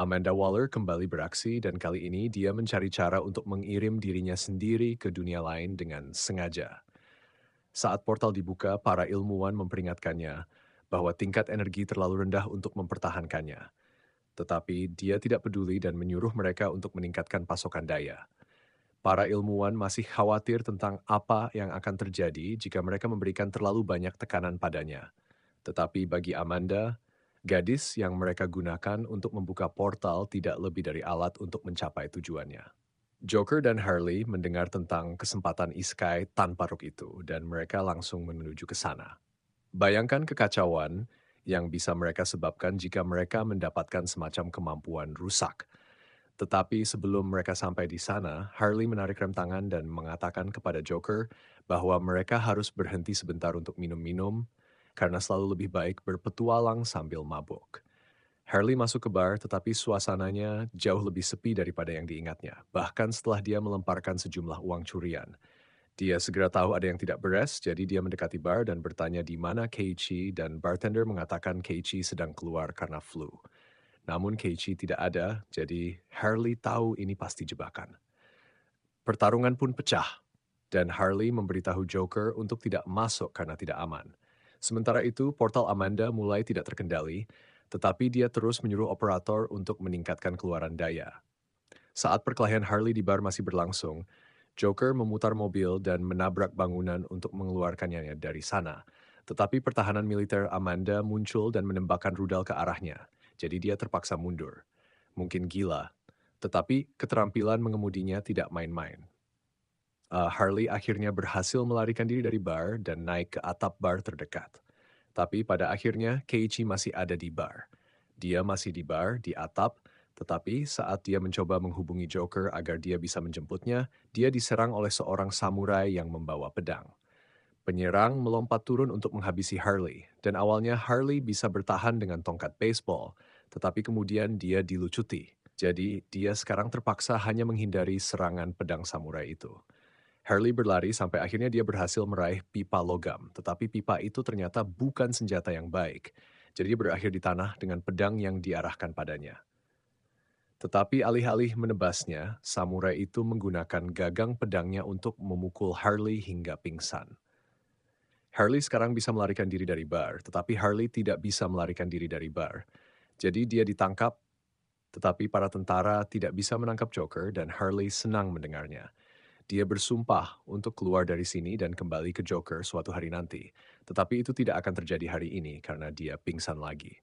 Amanda Waller kembali beraksi dan kali ini dia mencari cara untuk mengirim dirinya sendiri ke dunia lain dengan sengaja. Saat portal dibuka, para ilmuwan memperingatkannya bahwa tingkat energi terlalu rendah untuk mempertahankannya. Tetapi dia tidak peduli dan menyuruh mereka untuk meningkatkan pasokan daya. Para ilmuwan masih khawatir tentang apa yang akan terjadi jika mereka memberikan terlalu banyak tekanan padanya. Tetapi bagi Amanda, gadis yang mereka gunakan untuk membuka portal tidak lebih dari alat untuk mencapai tujuannya. Joker dan Harley mendengar tentang kesempatan Iskai tanpa ruk itu dan mereka langsung menuju ke sana. Bayangkan kekacauan yang bisa mereka sebabkan jika mereka mendapatkan semacam kemampuan rusak. Tetapi sebelum mereka sampai di sana, Harley menarik rem tangan dan mengatakan kepada Joker bahwa mereka harus berhenti sebentar untuk minum-minum karena selalu lebih baik berpetualang sambil mabuk. Harley masuk ke bar tetapi suasananya jauh lebih sepi daripada yang diingatnya, bahkan setelah dia melemparkan sejumlah uang curian. Dia segera tahu ada yang tidak beres, jadi dia mendekati bar dan bertanya di mana Keiichi dan bartender mengatakan Keiichi sedang keluar karena flu. Namun Keiichi tidak ada, jadi Harley tahu ini pasti jebakan. Pertarungan pun pecah, dan Harley memberitahu Joker untuk tidak masuk karena tidak aman. Sementara itu, portal Amanda mulai tidak terkendali, tetapi dia terus menyuruh operator untuk meningkatkan keluaran daya. Saat perkelahian Harley di bar masih berlangsung, Joker memutar mobil dan menabrak bangunan untuk mengeluarkannya dari sana. Tetapi pertahanan militer Amanda muncul dan menembakkan rudal ke arahnya, jadi dia terpaksa mundur. Mungkin gila, tetapi keterampilan mengemudinya tidak main-main. Harley akhirnya berhasil melarikan diri dari bar dan naik ke atap bar terdekat. Tapi pada akhirnya Keiichi masih ada di bar. Dia masih di bar di atap, tetapi saat dia mencoba menghubungi Joker agar dia bisa menjemputnya, dia diserang oleh seorang samurai yang membawa pedang. Penyerang melompat turun untuk menghabisi Harley, dan awalnya Harley bisa bertahan dengan tongkat baseball, tetapi kemudian dia dilucuti. Jadi, dia sekarang terpaksa hanya menghindari serangan pedang samurai itu. Harley berlari sampai akhirnya dia berhasil meraih pipa logam, tetapi pipa itu ternyata bukan senjata yang baik. Jadi dia berakhir di tanah dengan pedang yang diarahkan padanya. Tetapi alih-alih menebasnya, samurai itu menggunakan gagang pedangnya untuk memukul Harley hingga pingsan. Harley sekarang bisa melarikan diri dari bar, tetapi Harley tidak bisa melarikan diri dari bar. Jadi dia ditangkap, tetapi para tentara tidak bisa menangkap Joker dan Harley senang mendengarnya. Dia bersumpah untuk keluar dari sini dan kembali ke Joker suatu hari nanti. Tetapi itu tidak akan terjadi hari ini karena dia pingsan lagi.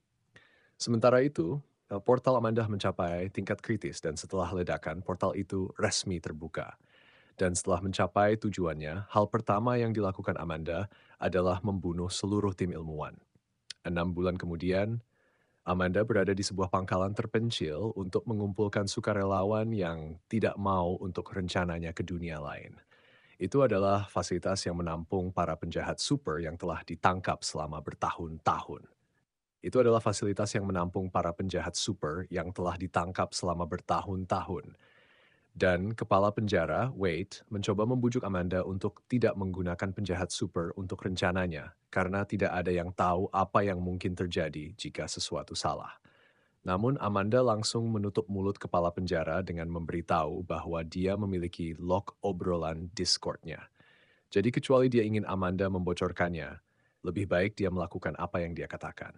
Sementara itu, portal Amanda mencapai tingkat kritis dan setelah ledakan, portal itu resmi terbuka. Dan setelah mencapai tujuannya, hal pertama yang dilakukan Amanda adalah membunuh seluruh tim ilmuwan. 6 bulan kemudian, Amanda berada di sebuah pangkalan terpencil untuk mengumpulkan sukarelawan yang tidak mau untuk rencananya ke dunia lain. Itu adalah fasilitas yang menampung para penjahat super yang telah ditangkap selama bertahun-tahun. Itu adalah fasilitas yang menampung para penjahat super yang telah ditangkap selama bertahun-tahun. Dan kepala penjara, Wade, mencoba membujuk Amanda untuk tidak menggunakan penjahat super untuk rencananya, karena tidak ada yang tahu apa yang mungkin terjadi jika sesuatu salah. Namun Amanda langsung menutup mulut kepala penjara dengan memberitahu bahwa dia memiliki log obrolan Discord-nya. Jadi kecuali dia ingin Amanda membocorkannya, lebih baik dia melakukan apa yang dia katakan.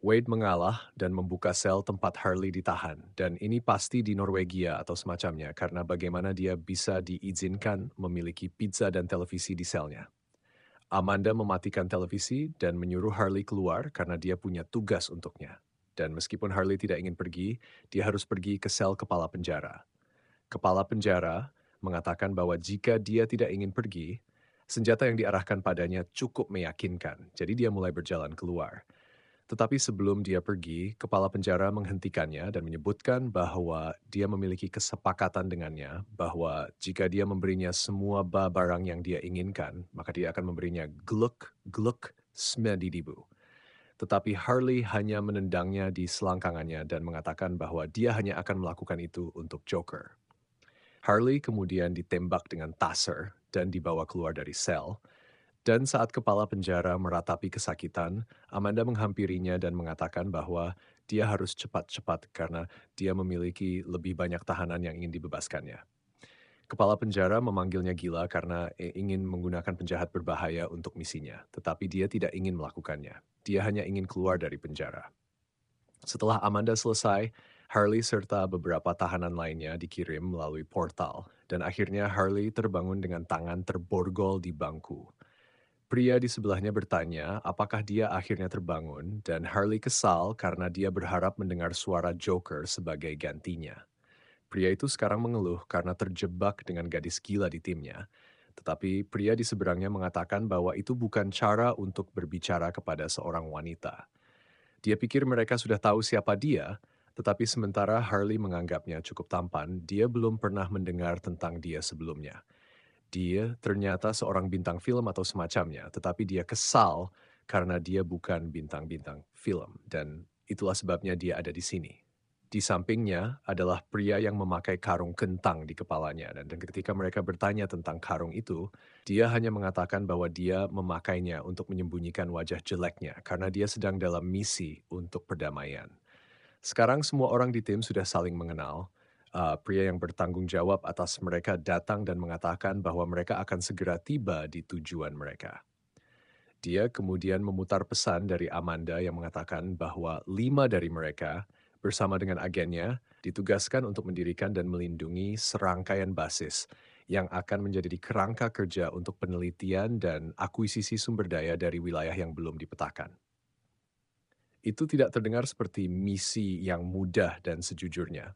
Wade mengalah dan membuka sel tempat Harley ditahan, dan ini pasti di Norwegia atau semacamnya karena bagaimana dia bisa diizinkan memiliki pizza dan televisi di selnya. Amanda mematikan televisi dan menyuruh Harley keluar karena dia punya tugas untuknya. Dan meskipun Harley tidak ingin pergi, dia harus pergi ke sel kepala penjara. Kepala penjara mengatakan bahwa jika dia tidak ingin pergi, senjata yang diarahkan padanya cukup meyakinkan, jadi dia mulai berjalan keluar. Tetapi sebelum dia pergi, kepala penjara menghentikannya dan menyebutkan bahwa dia memiliki kesepakatan dengannya bahwa jika dia memberinya semua barang yang dia inginkan, maka dia akan memberinya gluk gluk smedidibu. Tetapi Harley hanya menendangnya di selangkangannya dan mengatakan bahwa dia hanya akan melakukan itu untuk Joker. Harley kemudian ditembak dengan taser dan dibawa keluar dari sel, dan saat kepala penjara meratapi kesakitan, Amanda menghampirinya dan mengatakan bahwa Dia harus cepat-cepat karena dia memiliki lebih banyak tahanan yang ingin dibebaskannya. Kepala penjara memanggilnya gila karena ingin menggunakan penjahat berbahaya untuk misinya, tetapi dia tidak ingin melakukannya. Dia hanya ingin keluar dari penjara. Setelah Amanda selesai, Harley serta beberapa tahanan lainnya dikirim melalui portal, dan akhirnya Harley terbangun dengan tangan terborgol di bangku. Pria di sebelahnya bertanya apakah dia akhirnya terbangun, dan Harley kesal karena dia berharap mendengar suara Joker sebagai gantinya. Pria itu sekarang mengeluh karena terjebak dengan gadis gila di timnya, tetapi pria di seberangnya mengatakan bahwa itu bukan cara untuk berbicara kepada seorang wanita. Dia pikir mereka sudah tahu siapa dia, tetapi sementara Harley menganggapnya cukup tampan, dia belum pernah mendengar tentang dia sebelumnya. Dia ternyata seorang bintang film atau semacamnya, tetapi dia kesal karena dia bukan bintang-bintang film, dan itulah sebabnya dia ada di sini. Di sampingnya adalah pria yang memakai karung kentang di kepalanya, dan ketika mereka bertanya tentang karung itu, dia hanya mengatakan bahwa dia memakainya untuk menyembunyikan wajah jeleknya karena dia sedang dalam misi untuk perdamaian. Sekarang semua orang di tim sudah saling mengenal. Pria yang bertanggung jawab atas mereka datang dan mengatakan bahwa mereka akan segera tiba di tujuan mereka. Dia kemudian memutar pesan dari Amanda yang mengatakan bahwa 5 dari mereka bersama dengan agennya ditugaskan untuk mendirikan dan melindungi serangkaian basis yang akan menjadi kerangka kerja untuk penelitian dan akuisisi sumber daya dari wilayah yang belum dipetakan. Itu tidak terdengar seperti misi yang mudah dan sejujurnya.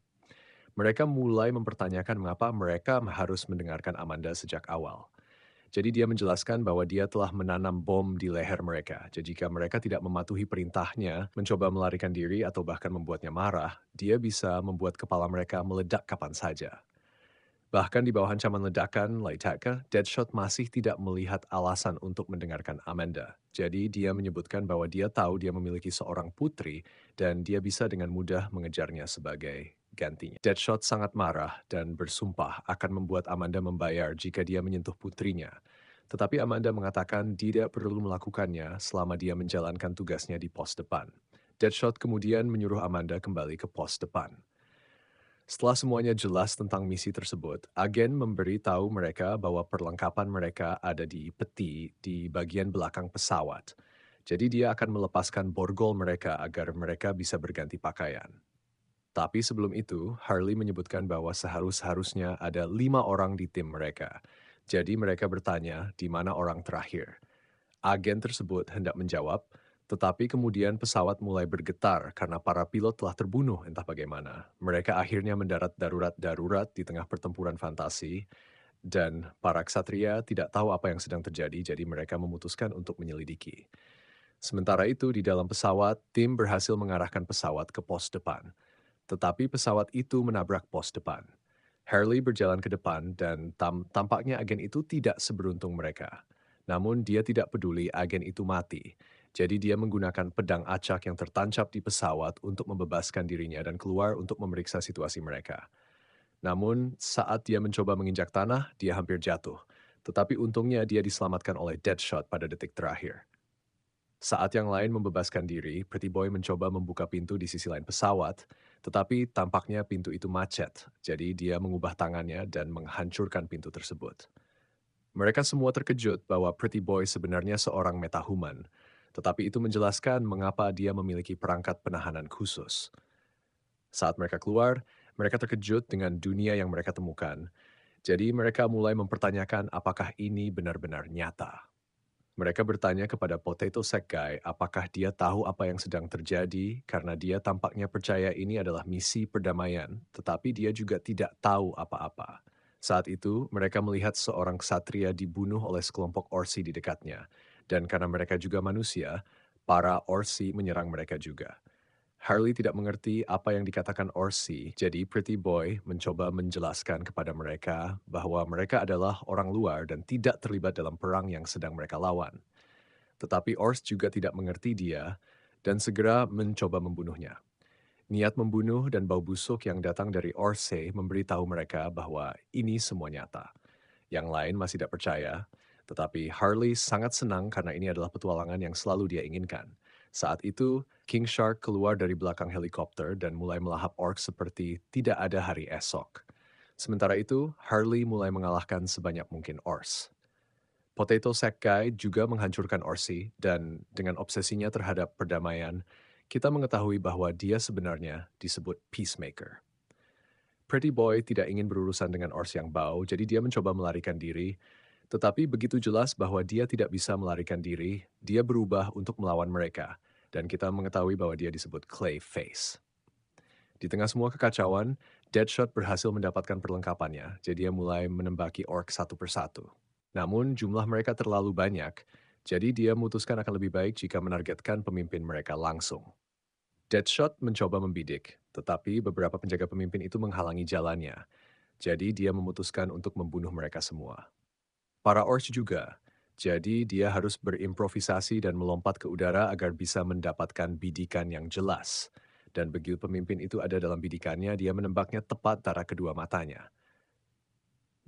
Mereka mulai mempertanyakan mengapa mereka harus mendengarkan Amanda sejak awal. Jadi dia menjelaskan bahwa dia telah menanam bom di leher mereka. Jadi jika mereka tidak mematuhi perintahnya, mencoba melarikan diri atau bahkan membuatnya marah, dia bisa membuat kepala mereka meledak kapan saja. Bahkan di bawah ancaman ledakan Laitaka, Deadshot masih tidak melihat alasan untuk mendengarkan Amanda. Jadi dia menyebutkan bahwa dia tahu dia memiliki seorang putri dan dia bisa dengan mudah mengejarnya sebagai gantinya. Deadshot sangat marah dan bersumpah akan membuat Amanda membayar jika dia menyentuh putrinya. Tetapi Amanda mengatakan tidak perlu melakukannya selama dia menjalankan tugasnya di pos depan. Deadshot kemudian menyuruh Amanda kembali ke pos depan. Setelah semuanya jelas tentang misi tersebut, agen memberi tahu mereka bahwa perlengkapan mereka ada di peti di bagian belakang pesawat. Jadi dia akan melepaskan borgol mereka agar mereka bisa berganti pakaian. Tapi sebelum itu, Harley menyebutkan bahwa seharusnya ada 5 orang di tim mereka. Jadi mereka bertanya di mana orang terakhir. Agen tersebut hendak menjawab, tetapi kemudian pesawat mulai bergetar karena para pilot telah terbunuh entah bagaimana. Mereka akhirnya mendarat darurat-darurat di tengah pertempuran fantasi, dan para ksatria tidak tahu apa yang sedang terjadi, jadi mereka memutuskan untuk menyelidiki. Sementara itu, di dalam pesawat, tim berhasil mengarahkan pesawat ke pos depan. Tetapi pesawat itu menabrak pos depan. Harley berjalan ke depan dan tampaknya agen itu tidak seberuntung mereka. Namun dia tidak peduli agen itu mati. Jadi dia menggunakan pedang acak yang tertancap di pesawat untuk membebaskan dirinya dan keluar untuk memeriksa situasi mereka. Namun saat dia mencoba menginjak tanah, dia hampir jatuh. Tetapi untungnya dia diselamatkan oleh Deadshot pada detik terakhir. Saat yang lain membebaskan diri, Pretty Boy mencoba membuka pintu di sisi lain pesawat, tetapi tampaknya pintu itu macet, jadi dia mengubah tangannya dan menghancurkan pintu tersebut. Mereka semua terkejut bahwa Pretty Boy sebenarnya seorang metahuman, tetapi itu menjelaskan mengapa dia memiliki perangkat penahanan khusus. Saat mereka keluar, mereka terkejut dengan dunia yang mereka temukan, jadi mereka mulai mempertanyakan apakah ini benar-benar nyata. Mereka bertanya kepada Potato Sack Guy apakah dia tahu apa yang sedang terjadi karena dia tampaknya percaya ini adalah misi perdamaian, tetapi dia juga tidak tahu apa-apa. Saat itu, mereka melihat seorang ksatria dibunuh oleh sekelompok Orsi di dekatnya, dan karena mereka juga manusia, para Orsi menyerang mereka juga. Harley tidak mengerti apa yang dikatakan Orsi, jadi Pretty Boy mencoba menjelaskan kepada mereka bahwa mereka adalah orang luar dan tidak terlibat dalam perang yang sedang mereka lawan. Tetapi Ors juga tidak mengerti dia dan segera mencoba membunuhnya. Niat membunuh dan bau busuk yang datang dari Orse memberitahu mereka bahwa ini semua nyata. Yang lain masih tidak percaya, tetapi Harley sangat senang karena ini adalah petualangan yang selalu dia inginkan. Saat itu, King Shark keluar dari belakang helikopter dan mulai melahap orc seperti tidak ada hari esok. Sementara itu, Harley mulai mengalahkan sebanyak mungkin orcs. Potato Sack Guy juga menghancurkan Orsi, dan dengan obsesinya terhadap perdamaian, kita mengetahui bahwa dia sebenarnya disebut Peacemaker. Pretty Boy tidak ingin berurusan dengan Ors yang bau, jadi dia mencoba melarikan diri, tetapi begitu jelas bahwa dia tidak bisa melarikan diri, dia berubah untuk melawan mereka, dan kita mengetahui bahwa dia disebut Clayface. Di tengah semua kekacauan, Deadshot berhasil mendapatkan perlengkapannya, jadi dia mulai menembaki orc satu persatu. Namun jumlah mereka terlalu banyak, jadi dia memutuskan akan lebih baik jika menargetkan pemimpin mereka langsung. Deadshot mencoba membidik, tetapi beberapa penjaga pemimpin itu menghalangi jalannya, jadi dia memutuskan untuk membunuh mereka semua. Para orcs juga, jadi dia harus berimprovisasi dan melompat ke udara agar bisa mendapatkan bidikan yang jelas. Dan begitu pemimpin itu ada dalam bidikannya, dia menembaknya tepat antara kedua matanya.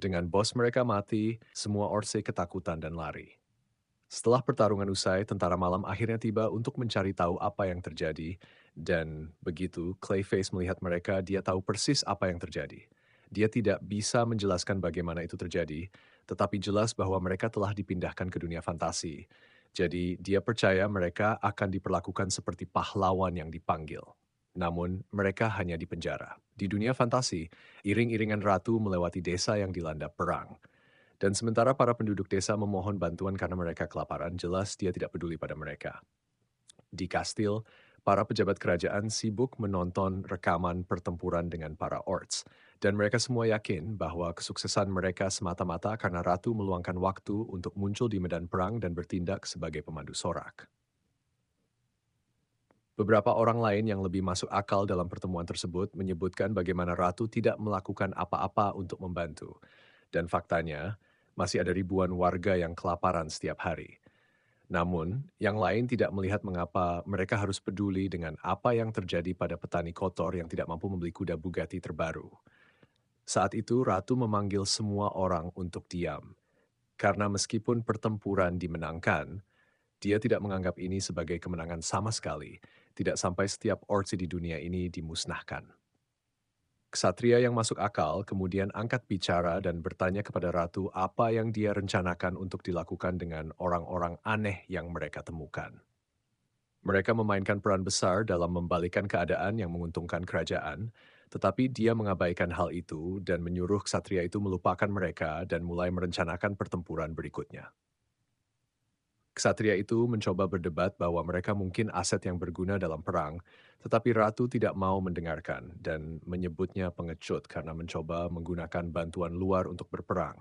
Dengan bos mereka mati, semua orcs ketakutan dan lari. Setelah pertarungan usai, tentara malam akhirnya tiba untuk mencari tahu apa yang terjadi, dan begitu Clayface melihat mereka, dia tahu persis apa yang terjadi. Dia tidak bisa menjelaskan bagaimana itu terjadi, tetapi jelas bahwa mereka telah dipindahkan ke dunia fantasi. Jadi, dia percaya mereka akan diperlakukan seperti pahlawan yang dipanggil. Namun, mereka hanya dipenjara. Di dunia fantasi, iring-iringan ratu melewati desa yang dilanda perang. Dan sementara para penduduk desa memohon bantuan karena mereka kelaparan, jelas dia tidak peduli pada mereka. Di kastil, para pejabat kerajaan sibuk menonton rekaman pertempuran dengan para orcs, dan mereka semua yakin bahwa kesuksesan mereka semata-mata karena ratu meluangkan waktu untuk muncul di medan perang dan bertindak sebagai pemandu sorak. Beberapa orang lain yang lebih masuk akal dalam pertemuan tersebut menyebutkan bagaimana ratu tidak melakukan apa-apa untuk membantu. Dan faktanya, masih ada ribuan warga yang kelaparan setiap hari. Namun, yang lain tidak melihat mengapa mereka harus peduli dengan apa yang terjadi pada petani kotor yang tidak mampu membeli kuda Bugatti terbaru. Saat itu, Ratu memanggil semua orang untuk diam. Karena meskipun pertempuran dimenangkan, dia tidak menganggap ini sebagai kemenangan sama sekali, tidak sampai setiap orsi di dunia ini dimusnahkan. Ksatria yang masuk akal kemudian angkat bicara dan bertanya kepada ratu apa yang dia rencanakan untuk dilakukan dengan orang-orang aneh yang mereka temukan. Mereka memainkan peran besar dalam membalikan keadaan yang menguntungkan kerajaan, tetapi dia mengabaikan hal itu dan menyuruh ksatria itu melupakan mereka dan mulai merencanakan pertempuran berikutnya. Ksatria itu mencoba berdebat bahwa mereka mungkin aset yang berguna dalam perang, tetapi ratu tidak mau mendengarkan dan menyebutnya pengecut karena mencoba menggunakan bantuan luar untuk berperang.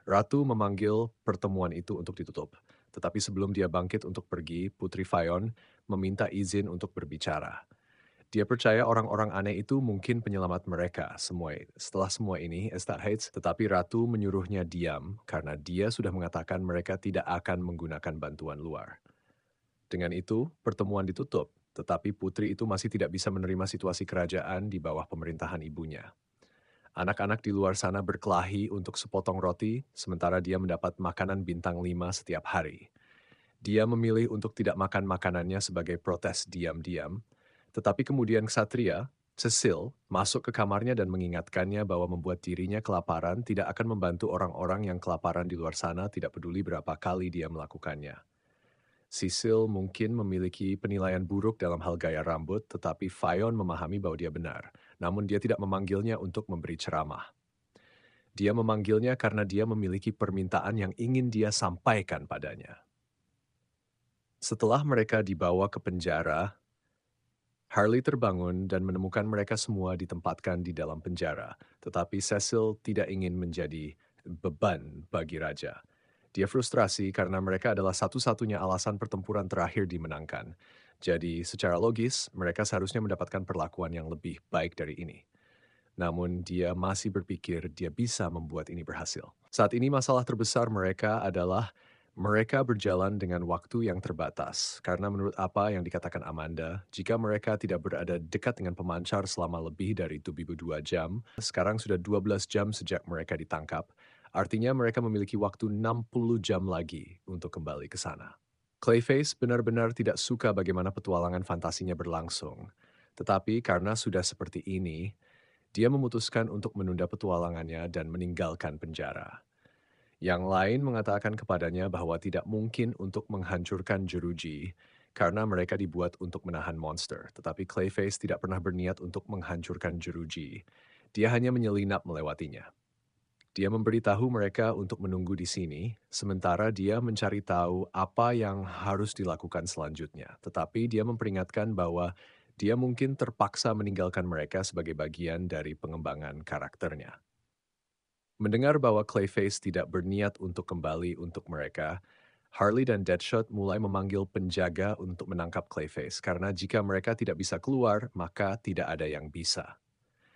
Ratu memanggil pertemuan itu untuk ditutup, tetapi sebelum dia bangkit untuk pergi, Putri Fayon meminta izin untuk berbicara. Dia percaya orang-orang aneh itu mungkin penyelamat mereka semua. Setelah semua ini, Estad Hates, tetapi Ratu menyuruhnya diam karena dia sudah mengatakan mereka tidak akan menggunakan bantuan luar. Dengan itu, pertemuan ditutup, tetapi putri itu masih tidak bisa menerima situasi kerajaan di bawah pemerintahan ibunya. Anak-anak di luar sana berkelahi untuk sepotong roti, sementara dia mendapat makanan bintang 5 setiap hari. Dia memilih untuk tidak makan makanannya sebagai protes diam-diam, tetapi kemudian Ksatria, Cecil, masuk ke kamarnya dan mengingatkannya bahwa membuat dirinya kelaparan tidak akan membantu orang-orang yang kelaparan di luar sana tidak peduli berapa kali dia melakukannya. Cecil mungkin memiliki penilaian buruk dalam hal gaya rambut, tetapi Fayon memahami bahwa dia benar, namun dia tidak memanggilnya untuk memberi ceramah. Dia memanggilnya karena dia memiliki permintaan yang ingin dia sampaikan padanya. Setelah mereka dibawa ke penjara, Harley terbangun dan menemukan mereka semua ditempatkan di dalam penjara, tetapi Cecil tidak ingin menjadi beban bagi raja. Dia frustrasi karena mereka adalah satu-satunya alasan pertempuran terakhir dimenangkan. Jadi, secara logis, mereka seharusnya mendapatkan perlakuan yang lebih baik dari ini. Namun, dia masih berpikir dia bisa membuat ini berhasil. Saat ini, masalah terbesar mereka adalah mereka berjalan dengan waktu yang terbatas, karena menurut apa yang dikatakan Amanda, jika mereka tidak berada dekat dengan pemancar selama lebih dari 2 jam, sekarang sudah 12 jam sejak mereka ditangkap, artinya mereka memiliki waktu 60 jam lagi untuk kembali ke sana. Clayface benar-benar tidak suka bagaimana petualangan fantasinya berlangsung. Tetapi karena sudah seperti ini, dia memutuskan untuk menunda petualangannya dan meninggalkan penjara. Yang lain mengatakan kepadanya bahwa tidak mungkin untuk menghancurkan jeruji karena mereka dibuat untuk menahan monster. Tetapi Clayface tidak pernah berniat untuk menghancurkan jeruji. Dia hanya menyelinap melewatinya. Dia memberitahu mereka untuk menunggu di sini, sementara dia mencari tahu apa yang harus dilakukan selanjutnya. Tetapi dia memperingatkan bahwa dia mungkin terpaksa meninggalkan mereka sebagai bagian dari pengembangan karakternya. Mendengar bahwa Clayface tidak berniat untuk kembali untuk mereka, Harley dan Deadshot mulai memanggil penjaga untuk menangkap Clayface karena jika mereka tidak bisa keluar, maka tidak ada yang bisa.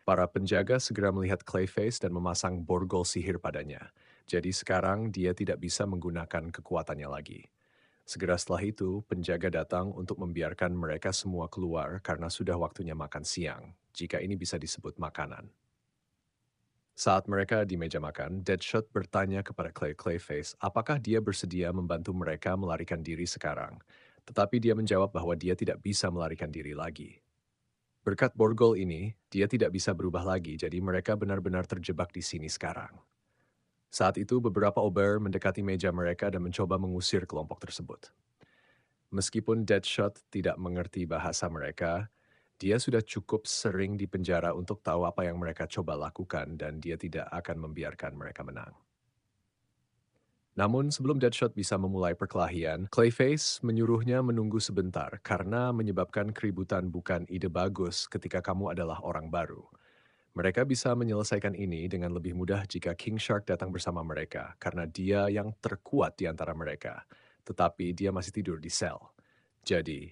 Para penjaga segera melihat Clayface dan memasang borgol sihir padanya. Jadi sekarang dia tidak bisa menggunakan kekuatannya lagi. Segera setelah itu, penjaga datang untuk membiarkan mereka semua keluar karena sudah waktunya makan siang, jika ini bisa disebut makanan. Saat mereka di meja makan, Deadshot bertanya kepada Clayface apakah dia bersedia membantu mereka melarikan diri sekarang. Tetapi dia menjawab bahwa dia tidak bisa melarikan diri lagi. Berkat borgol ini, dia tidak bisa berubah lagi, jadi mereka benar-benar terjebak di sini sekarang. Saat itu, beberapa ober mendekati meja mereka dan mencoba mengusir kelompok tersebut. Meskipun Deadshot tidak mengerti bahasa mereka, dia sudah cukup sering di penjara untuk tahu apa yang mereka coba lakukan dan dia tidak akan membiarkan mereka menang. Namun sebelum Deadshot bisa memulai perkelahian, Clayface menyuruhnya menunggu sebentar karena menyebabkan keributan bukan ide bagus ketika kamu adalah orang baru. Mereka bisa menyelesaikan ini dengan lebih mudah jika King Shark datang bersama mereka karena dia yang terkuat di antara mereka, tetapi dia masih tidur di sel. Jadi,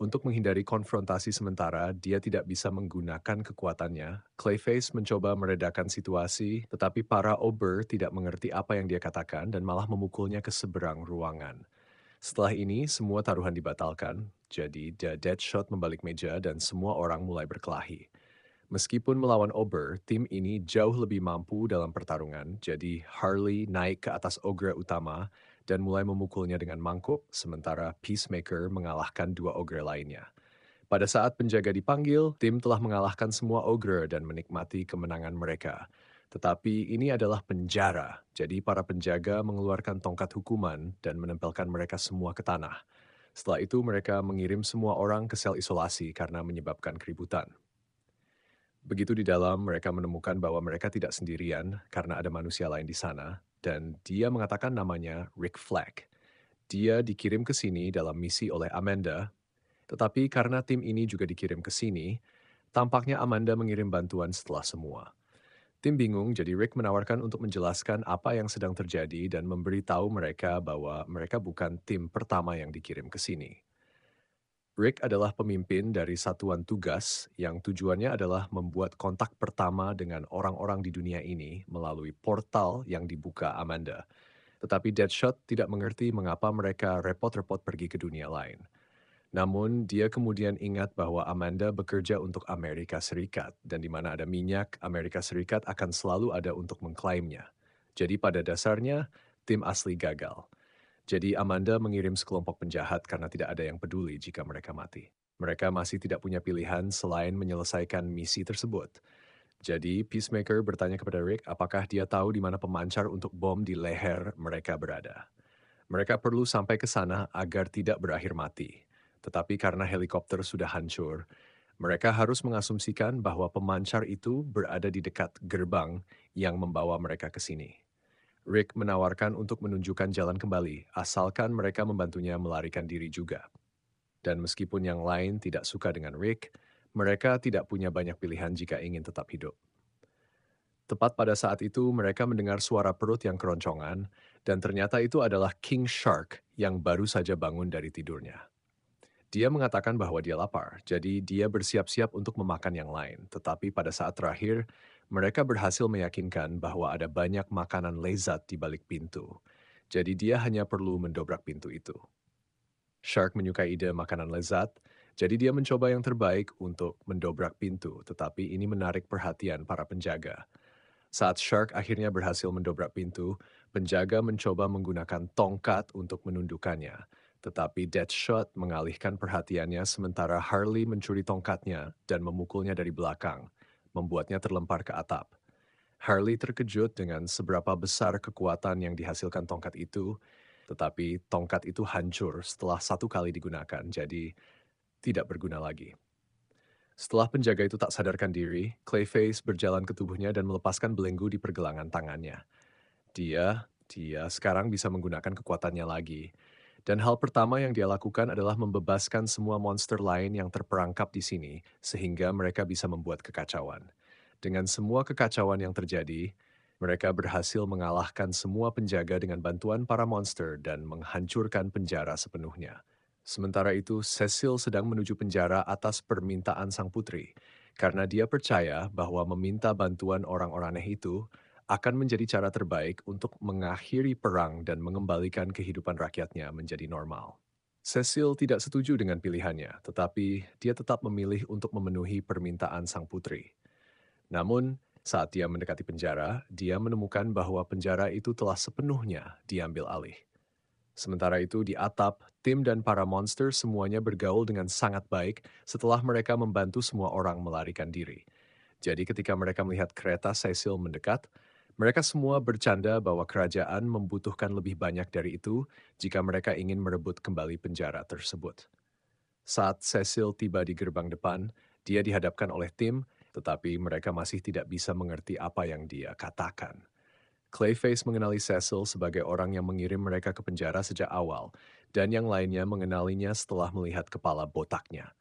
untuk menghindari konfrontasi sementara, dia tidak bisa menggunakan kekuatannya. Clayface mencoba meredakan situasi, tetapi para Ober tidak mengerti apa yang dia katakan dan malah memukulnya ke seberang ruangan. Setelah ini, semua taruhan dibatalkan, jadi The Deadshot membalik meja dan semua orang mulai berkelahi. Meskipun melawan Ober, tim ini jauh lebih mampu dalam pertarungan, jadi Harley naik ke atas ogre utama dan mulai memukulnya dengan mangkuk, sementara Peacemaker mengalahkan dua ogre lainnya. Pada saat penjaga dipanggil, tim telah mengalahkan semua ogre dan menikmati kemenangan mereka. Tetapi ini adalah penjara, jadi para penjaga mengeluarkan tongkat hukuman dan menempelkan mereka semua ke tanah. Setelah itu mereka mengirim semua orang ke sel isolasi karena menyebabkan keributan. Begitu di dalam, mereka menemukan bahwa mereka tidak sendirian karena ada manusia lain di sana, dan dia mengatakan namanya Rick Flag. Dia dikirim ke sini dalam misi oleh Amanda, tetapi karena tim ini juga dikirim ke sini, tampaknya Amanda mengirim bantuan setelah semua. Tim bingung, jadi Rick menawarkan untuk menjelaskan apa yang sedang terjadi dan memberitahu mereka bahwa mereka bukan tim pertama yang dikirim ke sini. Rick adalah pemimpin dari satuan tugas yang tujuannya adalah membuat kontak pertama dengan orang-orang di dunia ini melalui portal yang dibuka Amanda. Tetapi Deadshot tidak mengerti mengapa mereka repot-repot pergi ke dunia lain. Namun, dia kemudian ingat bahwa Amanda bekerja untuk Amerika Serikat, dan di mana ada minyak, Amerika Serikat akan selalu ada untuk mengklaimnya. Jadi pada dasarnya, tim asli gagal. Jadi Amanda mengirim sekelompok penjahat karena tidak ada yang peduli jika mereka mati. Mereka masih tidak punya pilihan selain menyelesaikan misi tersebut. Jadi Peacemaker bertanya kepada Rick apakah dia tahu di mana pemancar untuk bom di leher mereka berada. Mereka perlu sampai ke sana agar tidak berakhir mati. Tetapi karena helikopter sudah hancur, mereka harus mengasumsikan bahwa pemancar itu berada di dekat gerbang yang membawa mereka ke sini. Rick menawarkan untuk menunjukkan jalan kembali, asalkan mereka membantunya melarikan diri juga. Dan meskipun yang lain tidak suka dengan Rick, mereka tidak punya banyak pilihan jika ingin tetap hidup. Tepat pada saat itu, mereka mendengar suara perut yang keroncongan, dan ternyata itu adalah King Shark yang baru saja bangun dari tidurnya. Dia mengatakan bahwa dia lapar, jadi dia bersiap-siap untuk memakan yang lain. Tetapi pada saat terakhir, mereka berhasil meyakinkan bahwa ada banyak makanan lezat di balik pintu. Jadi dia hanya perlu mendobrak pintu itu. Shark menyukai ide makanan lezat, jadi dia mencoba yang terbaik untuk mendobrak pintu, tetapi ini menarik perhatian para penjaga. Saat Shark akhirnya berhasil mendobrak pintu, penjaga mencoba menggunakan tongkat untuk menundukkannya. Tetapi Deadshot mengalihkan perhatiannya sementara Harley mencuri tongkatnya dan memukulnya dari belakang, membuatnya terlempar ke atap. Harley terkejut dengan seberapa besar kekuatan yang dihasilkan tongkat itu, tetapi tongkat itu hancur setelah satu kali digunakan, jadi tidak berguna lagi. Setelah penjaga itu tak sadarkan diri, Clayface berjalan ke tubuhnya dan melepaskan belenggu di pergelangan tangannya. Dia sekarang bisa menggunakan kekuatannya lagi. Dan hal pertama yang dia lakukan adalah membebaskan semua monster lain yang terperangkap di sini, sehingga mereka bisa membuat kekacauan. Dengan semua kekacauan yang terjadi, mereka berhasil mengalahkan semua penjaga dengan bantuan para monster dan menghancurkan penjara sepenuhnya. Sementara itu, Cecil sedang menuju penjara atas permintaan sang putri, karena dia percaya bahwa meminta bantuan orang-orang aneh itu akan menjadi cara terbaik untuk mengakhiri perang dan mengembalikan kehidupan rakyatnya menjadi normal. Cecil tidak setuju dengan pilihannya, tetapi dia tetap memilih untuk memenuhi permintaan sang putri. Namun, saat dia mendekati penjara, dia menemukan bahwa penjara itu telah sepenuhnya diambil alih. Sementara itu, di atap, tim dan para monster semuanya bergaul dengan sangat baik setelah mereka membantu semua orang melarikan diri. Jadi ketika mereka melihat kereta Cecil mendekat, mereka semua bercanda bahwa kerajaan membutuhkan lebih banyak dari itu jika mereka ingin merebut kembali penjara tersebut. Saat Cecil tiba di gerbang depan, dia dihadapkan oleh tim, tetapi mereka masih tidak bisa mengerti apa yang dia katakan. Clayface mengenali Cecil sebagai orang yang mengirim mereka ke penjara sejak awal, dan yang lainnya mengenalinya setelah melihat kepala botaknya.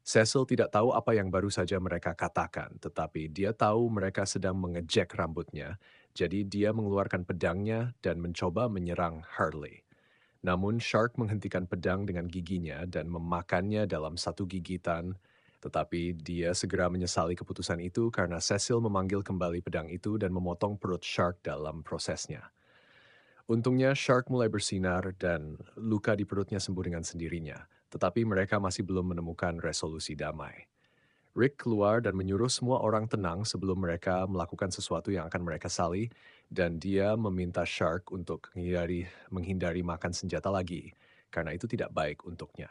Cecil tidak tahu apa yang baru saja mereka katakan, tetapi dia tahu mereka sedang mengejek rambutnya, jadi dia mengeluarkan pedangnya dan mencoba menyerang Harley. Namun Shark menghentikan pedang dengan giginya dan memakannya dalam satu gigitan, tetapi dia segera menyesali keputusan itu karena Cecil memanggil kembali pedang itu dan memotong perut Shark dalam prosesnya. Untungnya Shark mulai bersinar dan luka di perutnya sembuh dengan sendirinya, tetapi mereka masih belum menemukan resolusi damai. Rick keluar dan menyuruh semua orang tenang sebelum mereka melakukan sesuatu yang akan mereka sali, dan dia meminta Shark untuk menghindari makan senjata lagi, karena itu tidak baik untuknya.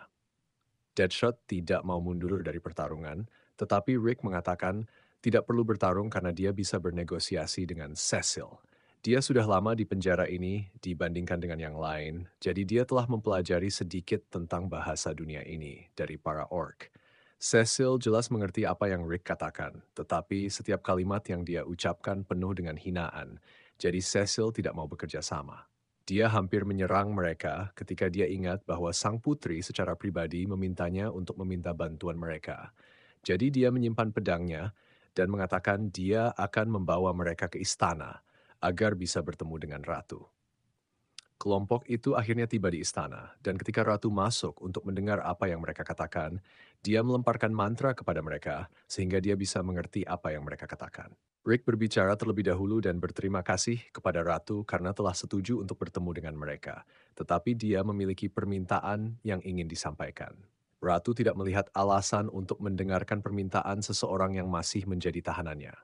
Deadshot tidak mau mundur dari pertarungan, tetapi Rick mengatakan tidak perlu bertarung karena dia bisa bernegosiasi dengan Cecil. Dia sudah lama di penjara ini dibandingkan dengan yang lain, jadi dia telah mempelajari sedikit tentang bahasa dunia ini dari para orc. Cecil jelas mengerti apa yang Rick katakan, tetapi setiap kalimat yang dia ucapkan penuh dengan hinaan, jadi Cecil tidak mau bekerja sama. Dia hampir menyerang mereka ketika dia ingat bahwa sang putri secara pribadi memintanya untuk meminta bantuan mereka. Jadi dia menyimpan pedangnya dan mengatakan dia akan membawa mereka ke istana agar bisa bertemu dengan ratu. Kelompok itu akhirnya tiba di istana, dan ketika ratu masuk untuk mendengar apa yang mereka katakan, dia melemparkan mantra kepada mereka sehingga dia bisa mengerti apa yang mereka katakan. Rick berbicara terlebih dahulu dan berterima kasih kepada ratu karena telah setuju untuk bertemu dengan mereka, tetapi dia memiliki permintaan yang ingin disampaikan. Ratu tidak melihat alasan untuk mendengarkan permintaan seseorang yang masih menjadi tahanannya.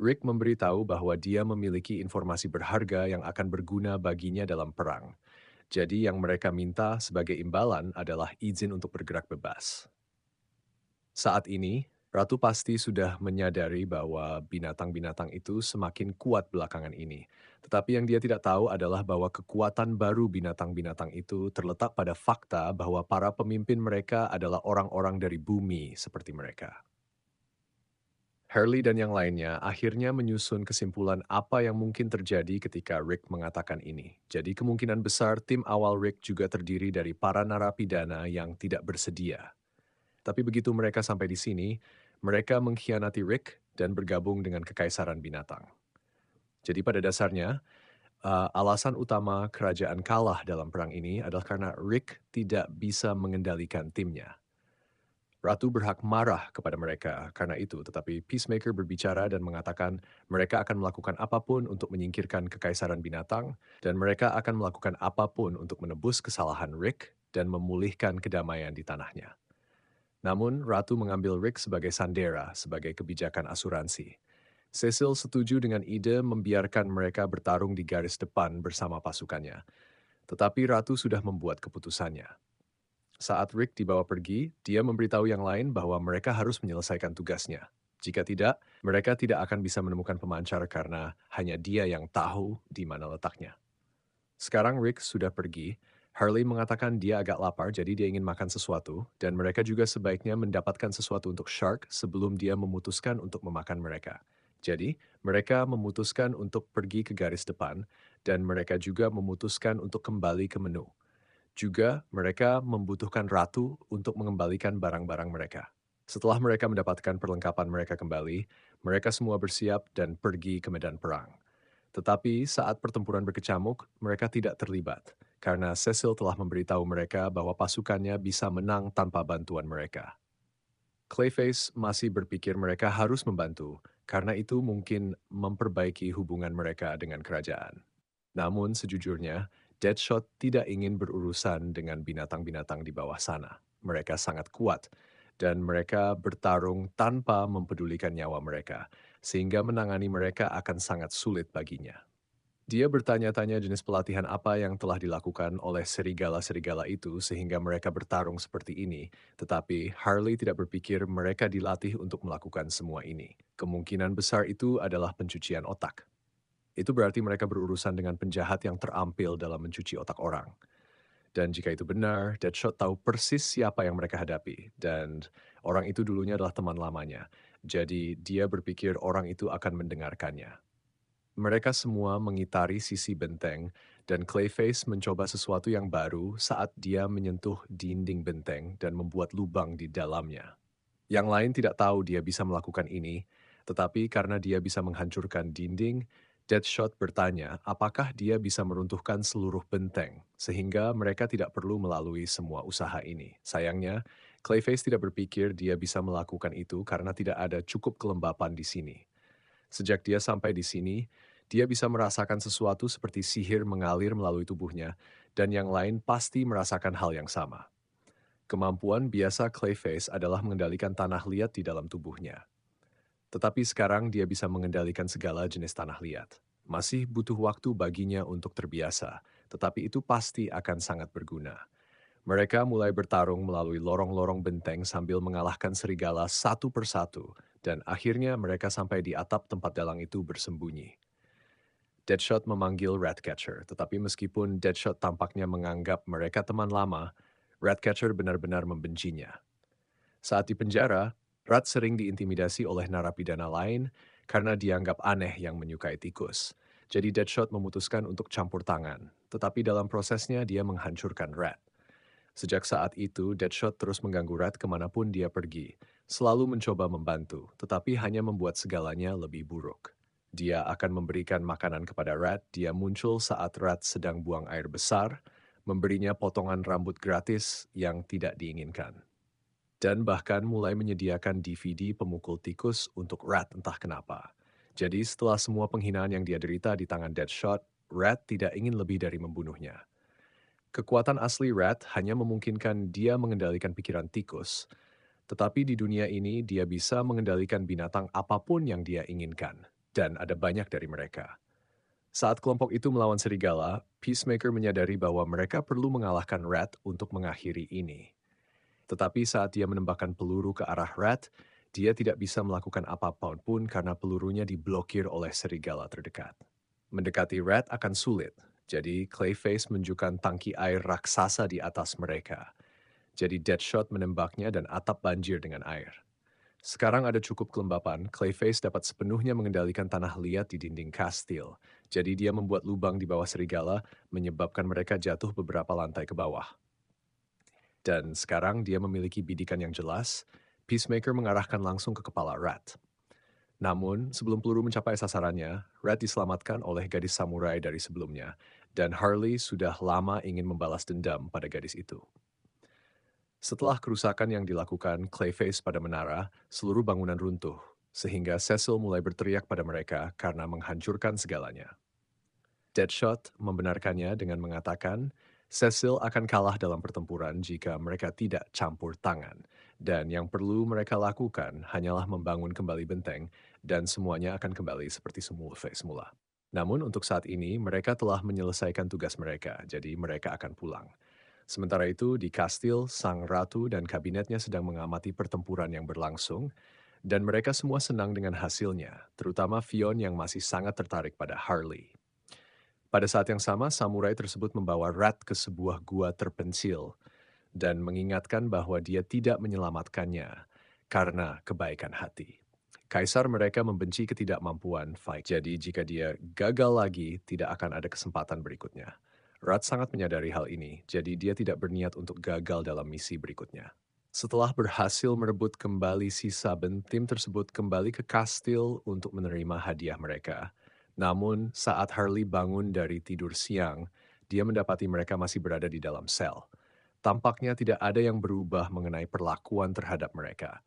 Rick memberitahu bahwa dia memiliki informasi berharga yang akan berguna baginya dalam perang. Jadi yang mereka minta sebagai imbalan adalah izin untuk bergerak bebas. Saat ini, Ratu pasti sudah menyadari bahwa binatang-binatang itu semakin kuat belakangan ini. Tetapi yang dia tidak tahu adalah bahwa kekuatan baru binatang-binatang itu terletak pada fakta bahwa para pemimpin mereka adalah orang-orang dari bumi seperti mereka. Hurley dan yang lainnya akhirnya menyusun kesimpulan apa yang mungkin terjadi ketika Rick mengatakan ini. Jadi kemungkinan besar tim awal Rick juga terdiri dari para narapidana yang tidak bersedia. Tapi begitu mereka sampai di sini, mereka mengkhianati Rick dan bergabung dengan Kekaisaran Binatang. Jadi pada dasarnya, alasan utama kerajaan kalah dalam perang ini adalah karena Rick tidak bisa mengendalikan timnya. Ratu berhak marah kepada mereka karena itu, tetapi Peacemaker berbicara dan mengatakan mereka akan melakukan apapun untuk menyingkirkan Kekaisaran Binatang dan mereka akan melakukan apapun untuk menebus kesalahan Rick dan memulihkan kedamaian di tanahnya. Namun, Ratu mengambil Rick sebagai sandera, sebagai kebijakan asuransi. Cecil setuju dengan ide membiarkan mereka bertarung di garis depan bersama pasukannya. Tetapi Ratu sudah membuat keputusannya. Saat Rick dibawa pergi, dia memberitahu yang lain bahwa mereka harus menyelesaikan tugasnya. Jika tidak, mereka tidak akan bisa menemukan pemancar karena hanya dia yang tahu di mana letaknya. Sekarang Rick sudah pergi, Harley mengatakan dia agak lapar jadi dia ingin makan sesuatu, dan mereka juga sebaiknya mendapatkan sesuatu untuk Shark sebelum dia memutuskan untuk memakan mereka. Jadi, mereka memutuskan untuk pergi ke garis depan, dan mereka juga memutuskan untuk kembali ke menu. Juga, mereka membutuhkan ratu untuk mengembalikan barang-barang mereka. Setelah mereka mendapatkan perlengkapan mereka kembali, mereka semua bersiap dan pergi ke medan perang. Tetapi saat pertempuran berkecamuk, mereka tidak terlibat, karena Cecil telah memberitahu mereka bahwa pasukannya bisa menang tanpa bantuan mereka. Clayface masih berpikir mereka harus membantu, karena itu mungkin memperbaiki hubungan mereka dengan kerajaan. Namun sejujurnya, Deadshot tidak ingin berurusan dengan binatang-binatang di bawah sana. Mereka sangat kuat, dan mereka bertarung tanpa mempedulikan nyawa mereka, sehingga menangani mereka akan sangat sulit baginya. Dia bertanya-tanya jenis pelatihan apa yang telah dilakukan oleh serigala-serigala itu sehingga mereka bertarung seperti ini, tetapi Harley tidak berpikir mereka dilatih untuk melakukan semua ini. Kemungkinan besar itu adalah pencucian otak. Itu berarti mereka berurusan dengan penjahat yang terampil dalam mencuci otak orang. Dan jika itu benar, Deadshot tahu persis siapa yang mereka hadapi, dan orang itu dulunya adalah teman lamanya. Jadi dia berpikir orang itu akan mendengarkannya. Mereka semua mengitari sisi benteng, dan Clayface mencoba sesuatu yang baru saat dia menyentuh dinding benteng dan membuat lubang di dalamnya. Yang lain tidak tahu dia bisa melakukan ini, tetapi karena dia bisa menghancurkan dinding, Deadshot bertanya apakah dia bisa meruntuhkan seluruh benteng, sehingga mereka tidak perlu melalui semua usaha ini. Sayangnya, Clayface tidak berpikir dia bisa melakukan itu karena tidak ada cukup kelembapan di sini. Sejak dia sampai di sini, dia bisa merasakan sesuatu seperti sihir mengalir melalui tubuhnya, dan yang lain pasti merasakan hal yang sama. Kemampuan biasa Clayface adalah mengendalikan tanah liat di dalam tubuhnya. Tetapi sekarang dia bisa mengendalikan segala jenis tanah liat. Masih butuh waktu baginya untuk terbiasa, tetapi itu pasti akan sangat berguna. Mereka mulai bertarung melalui lorong-lorong benteng sambil mengalahkan serigala satu persatu, dan akhirnya mereka sampai di atap tempat dalang itu bersembunyi. Deadshot memanggil Ratcatcher, tetapi meskipun Deadshot tampaknya menganggap mereka teman lama, Ratcatcher benar-benar membencinya. Saat di penjara, Rat sering diintimidasi oleh narapidana lain karena dianggap aneh yang menyukai tikus. Jadi Deadshot memutuskan untuk campur tangan, tetapi dalam prosesnya dia menghancurkan Rat. Sejak saat itu, Deadshot terus mengganggu Rat kemanapun dia pergi, selalu mencoba membantu, tetapi hanya membuat segalanya lebih buruk. Dia akan memberikan makanan kepada Rat, dia muncul saat Rat sedang buang air besar, memberinya potongan rambut gratis yang tidak diinginkan. Dan bahkan mulai menyediakan DVD pemukul tikus untuk Rat entah kenapa. Jadi setelah semua penghinaan yang dia derita di tangan Deadshot, Rat tidak ingin lebih dari membunuhnya. Kekuatan asli Rat hanya memungkinkan dia mengendalikan pikiran tikus, tetapi di dunia ini dia bisa mengendalikan binatang apapun yang dia inginkan, dan ada banyak dari mereka. Saat kelompok itu melawan serigala, Peacemaker menyadari bahwa mereka perlu mengalahkan Rat untuk mengakhiri ini. Tetapi saat dia menembakkan peluru ke arah Rat, dia tidak bisa melakukan apapun pun karena pelurunya diblokir oleh serigala terdekat. Mendekati Rat akan sulit, jadi Clayface menunjukkan tangki air raksasa di atas mereka. Jadi Deadshot menembaknya dan atap banjir dengan air. Sekarang ada cukup kelembapan, Clayface dapat sepenuhnya mengendalikan tanah liat di dinding kastil. Jadi dia membuat lubang di bawah serigala, menyebabkan mereka jatuh beberapa lantai ke bawah. Dan sekarang dia memiliki bidikan yang jelas, Peacemaker mengarahkan langsung ke kepala Rat. Namun, sebelum peluru mencapai sasarannya, Rat diselamatkan oleh gadis samurai dari sebelumnya, dan Harley sudah lama ingin membalas dendam pada gadis itu. Setelah kerusakan yang dilakukan Clayface pada menara, seluruh bangunan runtuh, sehingga Cecil mulai berteriak pada mereka karena menghancurkan segalanya. Deadshot membenarkannya dengan mengatakan, Cecil akan kalah dalam pertempuran jika mereka tidak campur tangan, dan yang perlu mereka lakukan hanyalah membangun kembali benteng, dan semuanya akan kembali seperti semula. Namun untuk saat ini mereka telah menyelesaikan tugas mereka, jadi mereka akan pulang. Sementara itu di kastil, sang ratu dan kabinetnya sedang mengamati pertempuran yang berlangsung dan mereka semua senang dengan hasilnya, terutama Fion yang masih sangat tertarik pada Harley. Pada saat yang sama, samurai tersebut membawa Rat ke sebuah gua terpencil dan mengingatkan bahwa dia tidak menyelamatkannya karena kebaikan hati. Kaisar mereka membenci ketidakmampuan Fight, jadi jika dia gagal lagi, tidak akan ada kesempatan berikutnya. Rat sangat menyadari hal ini, jadi dia tidak berniat untuk gagal dalam misi berikutnya. Setelah berhasil merebut kembali si Saben, tim tersebut kembali ke kastil untuk menerima hadiah mereka. Namun, saat Harley bangun dari tidur siang, dia mendapati mereka masih berada di dalam sel. Tampaknya tidak ada yang berubah mengenai perlakuan terhadap mereka.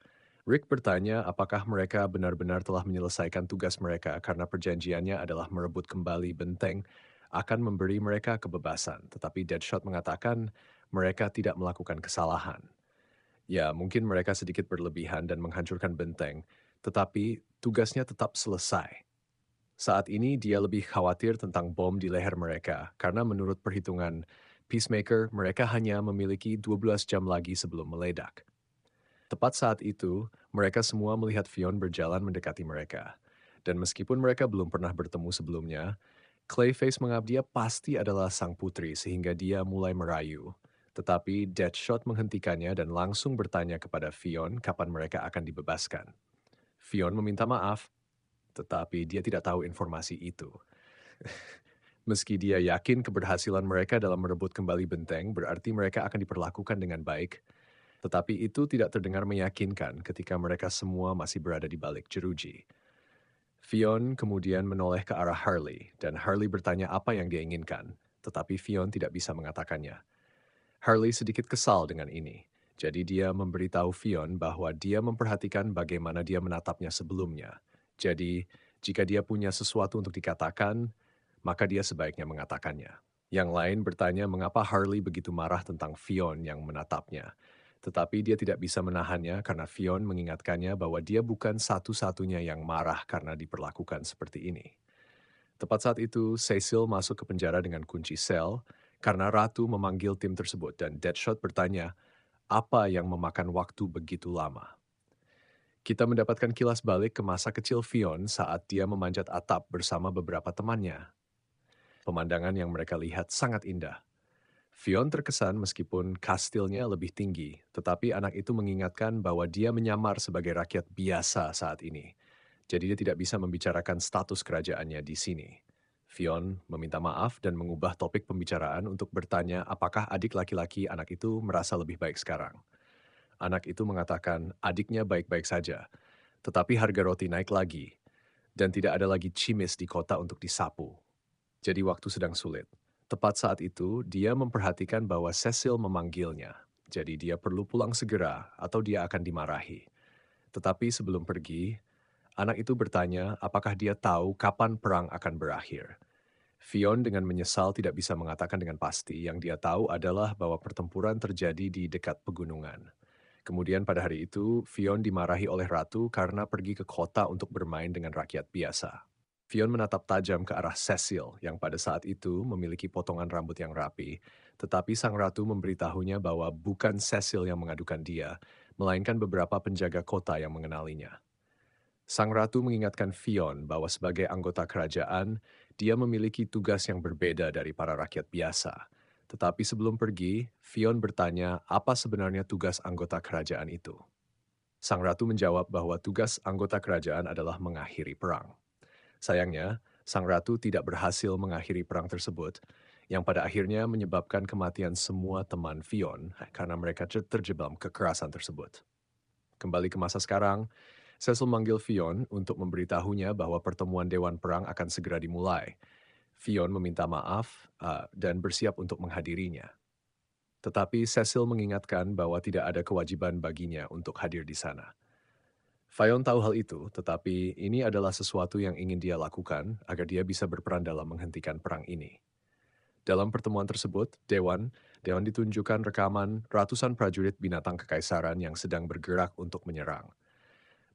Rick bertanya apakah mereka benar-benar telah menyelesaikan tugas mereka karena perjanjiannya adalah merebut kembali benteng akan memberi mereka kebebasan. Tetapi Deadshot mengatakan mereka tidak melakukan kesalahan. Ya, mungkin mereka sedikit berlebihan dan menghancurkan benteng, tetapi tugasnya tetap selesai. Saat ini dia lebih khawatir tentang bom di leher mereka, karena menurut perhitungan Peacemaker, mereka hanya memiliki 12 jam lagi sebelum meledak. Tepat saat itu, mereka semua melihat Fion berjalan mendekati mereka. Dan meskipun mereka belum pernah bertemu sebelumnya, Clayface menganggap dia pasti adalah sang putri sehingga dia mulai merayu. Tetapi Deadshot menghentikannya dan langsung bertanya kepada Fion kapan mereka akan dibebaskan. Fion meminta maaf, tetapi dia tidak tahu informasi itu. Meski dia yakin keberhasilan mereka dalam merebut kembali benteng berarti mereka akan diperlakukan dengan baik, tetapi itu tidak terdengar meyakinkan ketika mereka semua masih berada di balik jeruji. Fion kemudian menoleh ke arah Harley, dan Harley bertanya apa yang dia inginkan, tetapi Fion tidak bisa mengatakannya. Harley sedikit kesal dengan ini, jadi dia memberitahu Fion bahwa dia memperhatikan bagaimana dia menatapnya sebelumnya. Jadi, jika dia punya sesuatu untuk dikatakan, maka dia sebaiknya mengatakannya. Yang lain bertanya mengapa Harley begitu marah tentang Fion yang menatapnya. Tetapi dia tidak bisa menahannya karena Fion mengingatkannya bahwa dia bukan satu-satunya yang marah karena diperlakukan seperti ini. Tepat saat itu, Cecil masuk ke penjara dengan kunci sel karena Ratu memanggil tim tersebut dan Deadshot bertanya, apa yang memakan waktu begitu lama? Kita mendapatkan kilas balik ke masa kecil Fion saat dia memanjat atap bersama beberapa temannya. Pemandangan yang mereka lihat sangat indah. Fion terkesan meskipun kastilnya lebih tinggi, tetapi anak itu mengingatkan bahwa dia menyamar sebagai rakyat biasa saat ini. Jadi dia tidak bisa membicarakan status kerajaannya di sini. Fion meminta maaf dan mengubah topik pembicaraan untuk bertanya apakah adik laki-laki anak itu merasa lebih baik sekarang. Anak itu mengatakan adiknya baik-baik saja, tetapi harga roti naik lagi, dan tidak ada lagi cimis di kota untuk disapu. Jadi waktu sedang sulit. Tepat saat itu, dia memperhatikan bahwa Cecil memanggilnya. Jadi dia perlu pulang segera atau dia akan dimarahi. Tetapi sebelum pergi, anak itu bertanya apakah dia tahu kapan perang akan berakhir. Fion dengan menyesal tidak bisa mengatakan dengan pasti. Yang dia tahu adalah bahwa pertempuran terjadi di dekat pegunungan. Kemudian pada hari itu, Fion dimarahi oleh ratu karena pergi ke kota untuk bermain dengan rakyat biasa. Fion menatap tajam ke arah Cecil yang pada saat itu memiliki potongan rambut yang rapi, tetapi sang ratu memberitahunya bahwa bukan Cecil yang mengadukan dia, melainkan beberapa penjaga kota yang mengenalinya. Sang ratu mengingatkan Fion bahwa sebagai anggota kerajaan, dia memiliki tugas yang berbeda dari para rakyat biasa. Tetapi sebelum pergi, Fion bertanya apa sebenarnya tugas anggota kerajaan itu. Sang ratu menjawab bahwa tugas anggota kerajaan adalah mengakhiri perang. Sayangnya, sang ratu tidak berhasil mengakhiri perang tersebut, yang pada akhirnya menyebabkan kematian semua teman Fion karena mereka terjebak kekerasan tersebut. Kembali ke masa sekarang, Cecil memanggil Fion untuk memberitahunya bahwa pertemuan Dewan Perang akan segera dimulai. Fion meminta maaf dan bersiap untuk menghadirinya. Tetapi Cecil mengingatkan bahwa tidak ada kewajiban baginya untuk hadir di sana. Fion tahu hal itu, tetapi ini adalah sesuatu yang ingin dia lakukan agar dia bisa berperan dalam menghentikan perang ini. Dalam pertemuan tersebut, Dewan ditunjukkan rekaman ratusan prajurit binatang kekaisaran yang sedang bergerak untuk menyerang.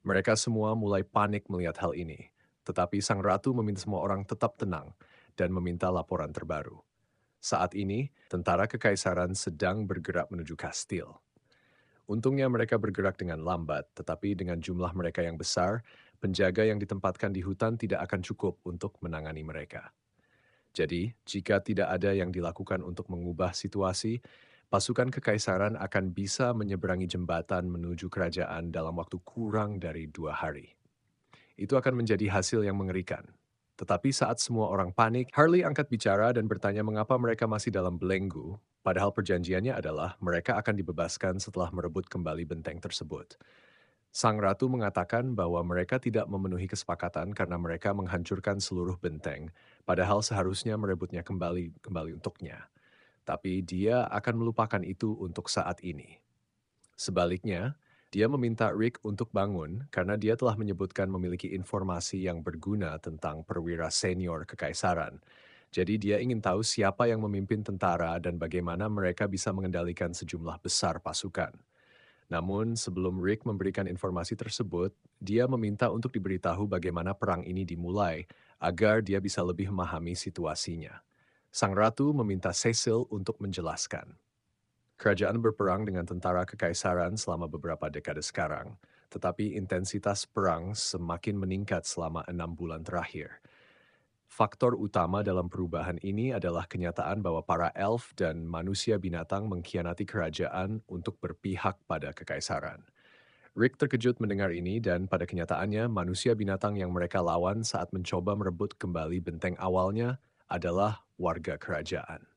Mereka semua mulai panik melihat hal ini, tetapi sang ratu meminta semua orang tetap tenang dan meminta laporan terbaru. Saat ini, tentara kekaisaran sedang bergerak menuju kastil. Untungnya mereka bergerak dengan lambat, tetapi dengan jumlah mereka yang besar, penjaga yang ditempatkan di hutan tidak akan cukup untuk menangani mereka. Jadi, jika tidak ada yang dilakukan untuk mengubah situasi, pasukan kekaisaran akan bisa menyeberangi jembatan menuju kerajaan dalam waktu kurang dari 2 hari. Itu akan menjadi hasil yang mengerikan. Tetapi saat semua orang panik, Harley angkat bicara dan bertanya mengapa mereka masih dalam belenggu, padahal perjanjiannya adalah mereka akan dibebaskan setelah merebut kembali benteng tersebut. Sang ratu mengatakan bahwa mereka tidak memenuhi kesepakatan karena mereka menghancurkan seluruh benteng, padahal seharusnya merebutnya kembali untuknya. Tapi dia akan melupakan itu untuk saat ini. Sebaliknya, dia meminta Rick untuk bangun karena dia telah menyebutkan memiliki informasi yang berguna tentang perwira senior kekaisaran. Jadi dia ingin tahu siapa yang memimpin tentara dan bagaimana mereka bisa mengendalikan sejumlah besar pasukan. Namun sebelum Rick memberikan informasi tersebut, dia meminta untuk diberitahu bagaimana perang ini dimulai agar dia bisa lebih memahami situasinya. Sang ratu meminta Cecil untuk menjelaskan. Kerajaan berperang dengan tentara kekaisaran selama beberapa dekade sekarang, tetapi intensitas perang semakin meningkat selama 6 bulan terakhir. Faktor utama dalam perubahan ini adalah kenyataan bahwa para elf dan manusia binatang mengkhianati kerajaan untuk berpihak pada kekaisaran. Rick terkejut mendengar ini dan pada kenyataannya manusia binatang yang mereka lawan saat mencoba merebut kembali benteng awalnya adalah warga kerajaan.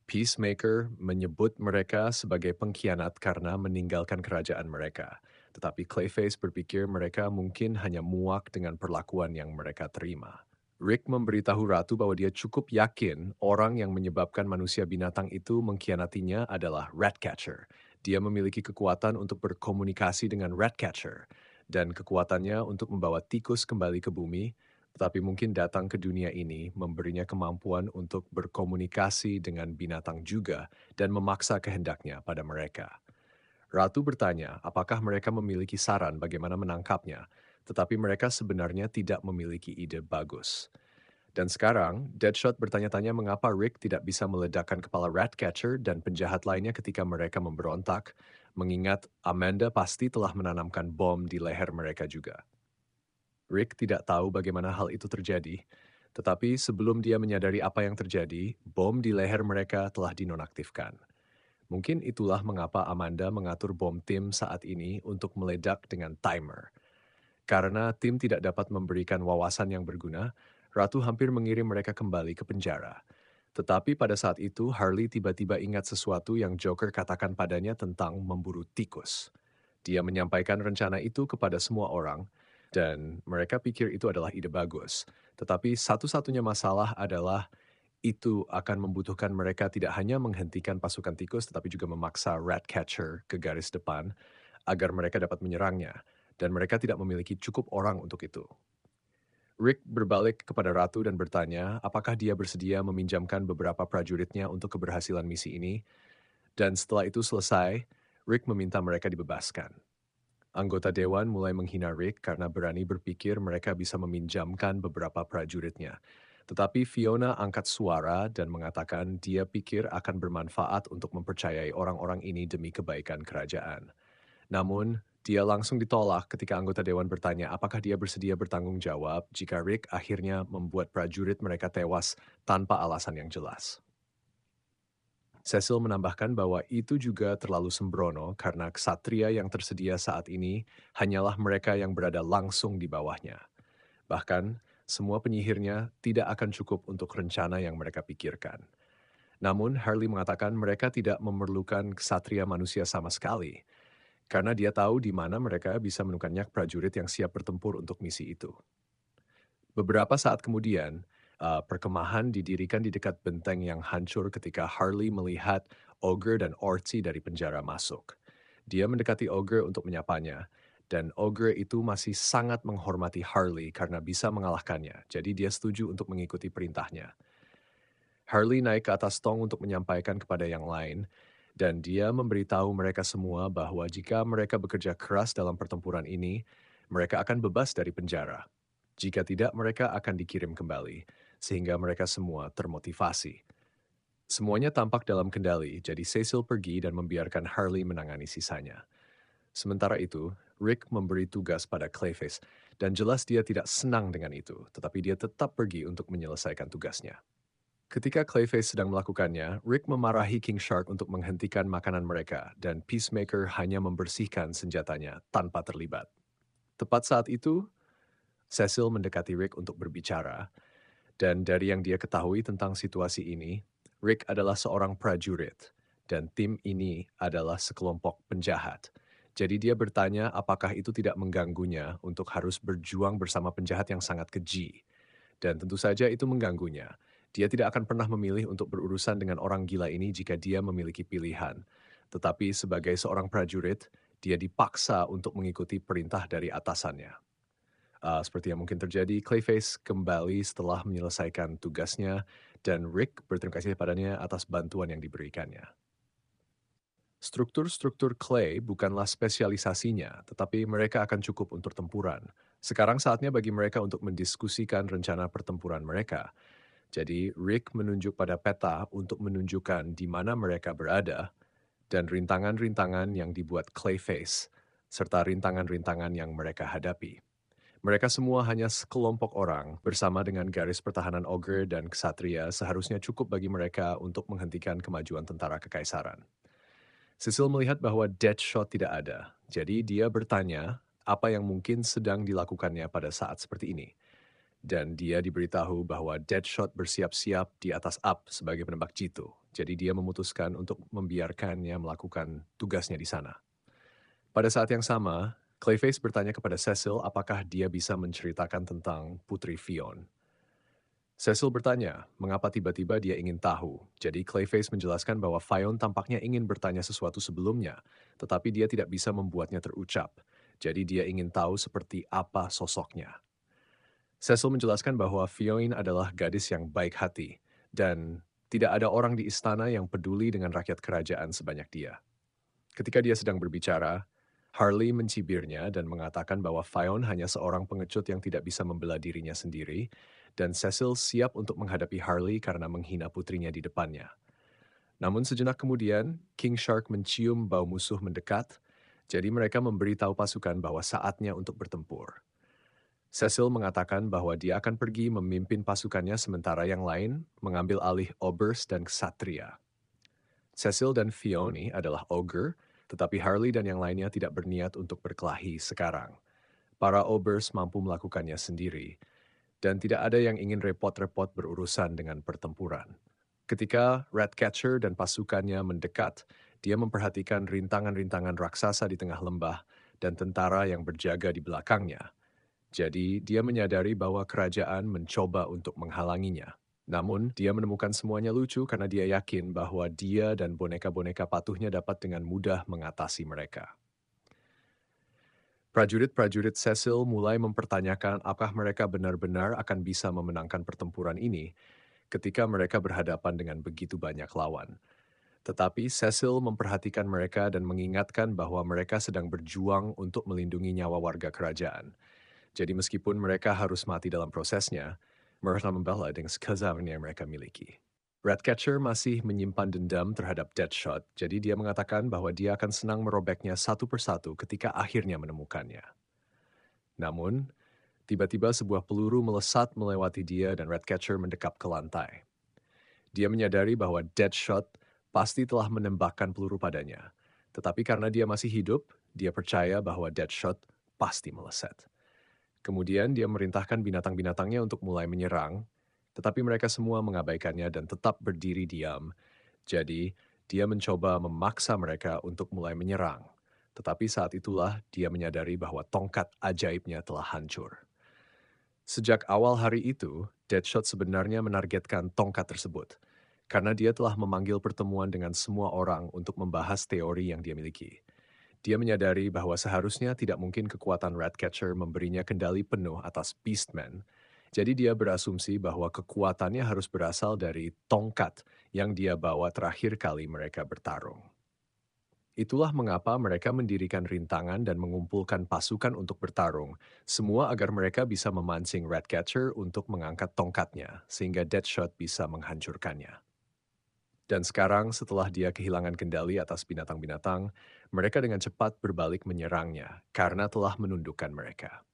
Peacemaker menyebut mereka sebagai pengkhianat karena meninggalkan kerajaan mereka. Tetapi Clayface berpikir mereka mungkin hanya muak dengan perlakuan yang mereka terima. Rick memberitahu Ratu bahwa dia cukup yakin orang yang menyebabkan manusia binatang itu mengkhianatinya adalah Ratcatcher. Dia memiliki kekuatan untuk berkomunikasi dengan Ratcatcher, dan kekuatannya untuk membawa tikus kembali ke bumi, tetapi mungkin datang ke dunia ini memberinya kemampuan untuk berkomunikasi dengan binatang juga dan memaksa kehendaknya pada mereka. Ratu bertanya apakah mereka memiliki saran bagaimana menangkapnya, tetapi mereka sebenarnya tidak memiliki ide bagus. Dan sekarang, Deadshot bertanya-tanya mengapa Rick tidak bisa meledakkan kepala Ratcatcher dan penjahat lainnya ketika mereka memberontak, mengingat Amanda pasti telah menanamkan bom di leher mereka juga. Rick tidak tahu bagaimana hal itu terjadi, tetapi sebelum dia menyadari apa yang terjadi, bom di leher mereka telah dinonaktifkan. Mungkin itulah mengapa Amanda mengatur bom tim saat ini untuk meledak dengan timer. Karena tim tidak dapat memberikan wawasan yang berguna, Ratu hampir mengirim mereka kembali ke penjara. Tetapi pada saat itu, Harley tiba-tiba ingat sesuatu yang Joker katakan padanya tentang memburu tikus. Dia menyampaikan rencana itu kepada semua orang, dan mereka pikir itu adalah ide bagus. Tetapi satu-satunya masalah adalah itu akan membutuhkan mereka tidak hanya menghentikan pasukan tikus, tetapi juga memaksa Ratcatcher ke garis depan agar mereka dapat menyerangnya, dan mereka tidak memiliki cukup orang untuk itu. Rick berbalik kepada Ratu dan bertanya apakah dia bersedia meminjamkan beberapa prajuritnya untuk keberhasilan misi ini, dan setelah itu selesai, Rick meminta mereka dibebaskan. Anggota dewan mulai menghina Rick karena berani berpikir mereka bisa meminjamkan beberapa prajuritnya. Tetapi Fiona angkat suara dan mengatakan dia pikir akan bermanfaat untuk mempercayai orang-orang ini demi kebaikan kerajaan. Namun, dia langsung ditolak ketika anggota dewan bertanya apakah dia bersedia bertanggung jawab jika Rick akhirnya membuat prajurit mereka tewas tanpa alasan yang jelas. Cecil menambahkan bahwa itu juga terlalu sembrono karena ksatria yang tersedia saat ini hanyalah mereka yang berada langsung di bawahnya. Bahkan, semua penyihirnya tidak akan cukup untuk rencana yang mereka pikirkan. Namun, Harley mengatakan mereka tidak memerlukan ksatria manusia sama sekali, karena dia tahu di mana mereka bisa menemukan banyak prajurit yang siap bertempur untuk misi itu. Beberapa saat kemudian, perkemahan didirikan di dekat benteng yang hancur ketika Harley melihat Ogre dan Orci dari penjara masuk. Dia mendekati Ogre untuk menyapanya, dan Ogre itu masih sangat menghormati Harley karena bisa mengalahkannya, jadi dia setuju untuk mengikuti perintahnya. Harley naik ke atas tong untuk menyampaikan kepada yang lain, dan dia memberitahu mereka semua bahwa jika mereka bekerja keras dalam pertempuran ini, mereka akan bebas dari penjara. Jika tidak, mereka akan dikirim kembali, sehingga mereka semua termotivasi. Semuanya tampak dalam kendali, jadi Cecil pergi dan membiarkan Harley menangani sisanya. Sementara itu, Rick memberi tugas pada Clayface, dan jelas dia tidak senang dengan itu, tetapi dia tetap pergi untuk menyelesaikan tugasnya. Ketika Clayface sedang melakukannya, Rick memarahi King Shark untuk menghentikan makanan mereka, dan Peacemaker hanya membersihkan senjatanya tanpa terlibat. Tepat saat itu, Cecil mendekati Rick untuk berbicara, dan dari yang dia ketahui tentang situasi ini, Rick adalah seorang prajurit, dan tim ini adalah sekelompok penjahat. Jadi dia bertanya apakah itu tidak mengganggunya untuk harus berjuang bersama penjahat yang sangat keji. Dan tentu saja itu mengganggunya. Dia tidak akan pernah memilih untuk berurusan dengan orang gila ini jika dia memiliki pilihan. Tetapi sebagai seorang prajurit, dia dipaksa untuk mengikuti perintah dari atasannya. Seperti yang mungkin terjadi, Clayface kembali setelah menyelesaikan tugasnya dan Rick berterima kasih padanya atas bantuan yang diberikannya. Struktur-struktur Clay bukanlah spesialisasinya, tetapi mereka akan cukup untuk tempuran. Sekarang saatnya bagi mereka untuk mendiskusikan rencana pertempuran mereka. Jadi, Rick menunjuk pada peta untuk menunjukkan di mana mereka berada dan rintangan-rintangan yang dibuat Clayface, serta rintangan-rintangan yang mereka hadapi. Mereka semua hanya sekelompok orang bersama dengan garis pertahanan Ogre dan Ksatria seharusnya cukup bagi mereka untuk menghentikan kemajuan tentara kekaisaran. Cecil melihat bahwa Deadshot tidak ada, jadi dia bertanya apa yang mungkin sedang dilakukannya pada saat seperti ini. Dan dia diberitahu bahwa Deadshot bersiap-siap di atas Up sebagai penembak jitu. Jadi dia memutuskan untuk membiarkannya melakukan tugasnya di sana. Pada saat yang sama, Clayface bertanya kepada Cecil apakah dia bisa menceritakan tentang Putri Fion. Cecil bertanya, mengapa tiba-tiba dia ingin tahu. Jadi Clayface menjelaskan bahwa Fion tampaknya ingin bertanya sesuatu sebelumnya, tetapi dia tidak bisa membuatnya terucap. Jadi dia ingin tahu seperti apa sosoknya. Cecil menjelaskan bahwa Fion adalah gadis yang baik hati, dan tidak ada orang di istana yang peduli dengan rakyat kerajaan sebanyak dia. Ketika dia sedang berbicara, Harley mencibirnya dan mengatakan bahwa Fion hanya seorang pengecut yang tidak bisa membela dirinya sendiri, dan Cecil siap untuk menghadapi Harley karena menghina putrinya di depannya. Namun sejenak kemudian, King Shark mencium bau musuh mendekat, jadi mereka memberitahu pasukan bahwa saatnya untuk bertempur. Cecil mengatakan bahwa dia akan pergi memimpin pasukannya sementara yang lain mengambil alih Obers dan Ksatria. Cecil dan Fiona adalah Ogre, tetapi Harley dan yang lainnya tidak berniat untuk berkelahi sekarang. Para Obers mampu melakukannya sendiri, dan tidak ada yang ingin repot-repot berurusan dengan pertempuran. Ketika Ratcatcher dan pasukannya mendekat, dia memperhatikan rintangan-rintangan raksasa di tengah lembah dan tentara yang berjaga di belakangnya. Jadi, dia menyadari bahwa kerajaan mencoba untuk menghalanginya. Namun, dia menemukan semuanya lucu karena dia yakin bahwa dia dan boneka-boneka patuhnya dapat dengan mudah mengatasi mereka. Prajurit-prajurit Cecil mulai mempertanyakan apakah mereka benar-benar akan bisa memenangkan pertempuran ini ketika mereka berhadapan dengan begitu banyak lawan. Tetapi Cecil memperhatikan mereka dan mengingatkan bahwa mereka sedang berjuang untuk melindungi nyawa warga kerajaan. Jadi meskipun mereka harus mati dalam prosesnya, mereka membela dengan kezaman yang mereka miliki. Ratcatcher masih menyimpan dendam terhadap Deadshot, jadi dia mengatakan bahwa dia akan senang merobeknya satu persatu ketika akhirnya menemukannya. Namun, tiba-tiba sebuah peluru melesat melewati dia dan Ratcatcher mendekap ke lantai. Dia menyadari bahwa Deadshot pasti telah menembakkan peluru padanya. Tetapi karena dia masih hidup, dia percaya bahwa Deadshot pasti meleset. Kemudian dia merintahkan binatang-binatangnya untuk mulai menyerang, tetapi mereka semua mengabaikannya dan tetap berdiri diam. Jadi, dia mencoba memaksa mereka untuk mulai menyerang. Tetapi saat itulah dia menyadari bahwa tongkat ajaibnya telah hancur. Sejak awal hari itu, Deadshot sebenarnya menargetkan tongkat tersebut, karena dia telah memanggil pertemuan dengan semua orang untuk membahas teori yang dia miliki. Dia menyadari bahwa seharusnya tidak mungkin kekuatan Ratcatcher memberinya kendali penuh atas Beastman, jadi dia berasumsi bahwa kekuatannya harus berasal dari tongkat yang dia bawa terakhir kali mereka bertarung. Itulah mengapa mereka mendirikan rintangan dan mengumpulkan pasukan untuk bertarung, semua agar mereka bisa memancing Ratcatcher untuk mengangkat tongkatnya, sehingga Deadshot bisa menghancurkannya. Dan sekarang setelah dia kehilangan kendali atas binatang-binatang, mereka dengan cepat berbalik menyerangnya karena telah menundukkan mereka.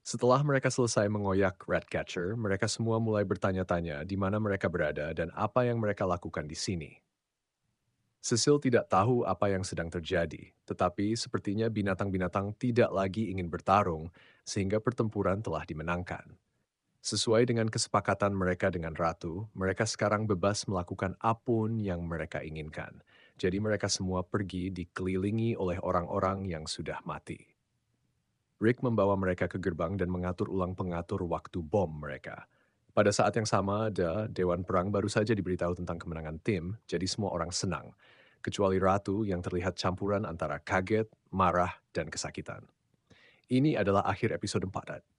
Setelah mereka selesai mengoyak Ratcatcher, mereka semua mulai bertanya-tanya di mana mereka berada dan apa yang mereka lakukan di sini. Cecil tidak tahu apa yang sedang terjadi, tetapi sepertinya binatang-binatang tidak lagi ingin bertarung, sehingga pertempuran telah dimenangkan. Sesuai dengan kesepakatan mereka dengan ratu, mereka sekarang bebas melakukan apapun yang mereka inginkan. Jadi mereka semua pergi dikelilingi oleh orang-orang yang sudah mati. Rick membawa mereka ke gerbang dan mengatur ulang pengatur waktu bom mereka. Pada saat yang sama, Dewan Perang baru saja diberitahu tentang kemenangan tim, jadi semua orang senang. Kecuali Ratu yang terlihat campuran antara kaget, marah, dan kesakitan. Ini adalah akhir episode 4.